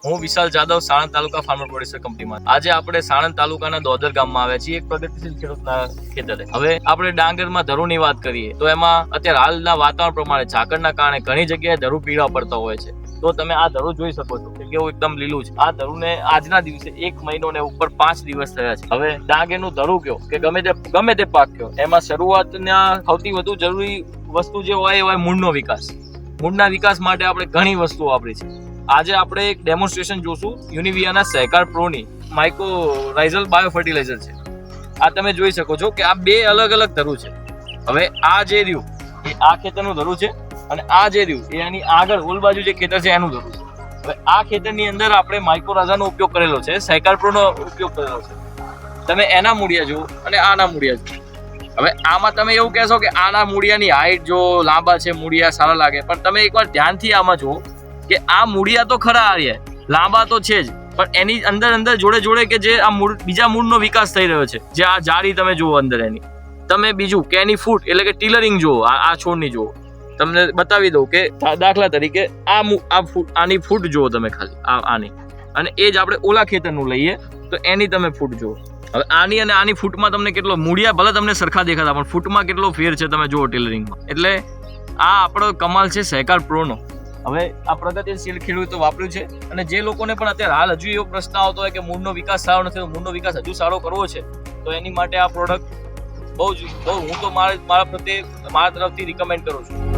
હું વિશાલ જાદવ, સાણંદ તાલુકા farmer producer કંપનીમાં. આજે આપણે સાણંદ તાલુકાના દોદર ગામમાં આવ્યા છીએ, એક પ્રગતિશીલ ખેડૂતના ખેતરે. હવે આપણે ડાંગરમાં ધરુની વાત કરીએ તો એમાં અત્યારે હાલના વાતાવરણ પ્રમાણે ઝાકળના કારણે ઘણી જગ્યાએ ધરુ પીળા પડતા હોય છે. તો તમે આ ધરુ જોઈ શકો છો કે કેવું એકદમ લીલું છે. આ ધરુને આજના દિવસે 1 મહિનો ને ઉપર 5 દિવસ થયા છે. હવે ડાંગરનું ધરુ કયો કે ગમે તે પાક કયો, એમાં શરૂઆતના સૌથી વધુ જરૂરી વસ્તુ જે હોય એ હોય મૂળનો વિકાસ. મૂળના વિકાસ માટે આપણે ઘણી વસ્તુઓ વાપરી છે. આજે આપણે એક ડેમોન્સ્ટ્રેશન જોશું યુનિવિયાના સહકાર પ્રોની માઇક્રોરાઇઝલ બાયો ફર્ટિલાઇઝર છે. આ તમે જોઈ શકો છો કે આ 2 અલગ અલગ ધરુ છે. હવે આ જે રહ્યું એ આ ખેતરનું ધરુ છે અને આ જે રહ્યું એ એની આગળ ઓલ બાજુ જે ખેતર છે એનું ધરુ છે. હવે આ ખેતરની અંદર આપણે માઇક્રોરાઇઝાનો ઉપયોગ કરેલો છે, સહકાર પ્રોનો ઉપયોગ કરેલો છે. તમે એના મૂળિયા જુઓ અને આના મૂળિયા જુઓ. હવે આમાં તમે એવું કહેશો કે આના મૂળિયાની હાઈટ જો લાંબા છે, મૂળિયા સારા લાગે, પણ તમે એકવાર ધ્યાનથી આમાં જુઓ કે આ મૂળિયા તો ખરા આવ્યા, લાંબા તો છે જ, પણ એની અંદર જોડે કે જે આ મૂળ બીજા મૂળનો વિકાસ થઈ રહ્યો છે. જે આ જાળી તમે જુઓ અંદર એની, તમે બીજું કે એની ફૂટ એટલે કે ટીલરિંગ જુઓ, આ છોડની જુઓ. તમને બતાવી દઉં કે દાખલા તરીકે આની ફૂટ જુઓ તમે ખાલી આની, અને એ જ આપણે ઓલા ખેતરનું લઈએ તો એની તમે ફૂટ જુઓ. હવે આની અને આની ફૂટમાં તમને કેટલો મૂળિયા ભલે તમને સરખા દેખાતા પણ ફૂટમાં કેટલો ફેર છે તમે જુઓ ટેલરિંગમાં. એટલે આ આપણો કમાલ છે સહકાર પ્રોનો. હવે આ પ્રગતિશીલ ખેડૂતો વાપર્યું છે, અને જે લોકોને પણ અત્યારે હાલ હજુ એવો પ્રશ્ન આવતો હોય કે મૂળનો વિકાસ સારો નથી, મૂળનો વિકાસ હજુ સારો કરવો છે, તો એની માટે આ પ્રોડક્ટ બહુ હું તો મારા તરફથી રિકમેન્ડ કરું છું.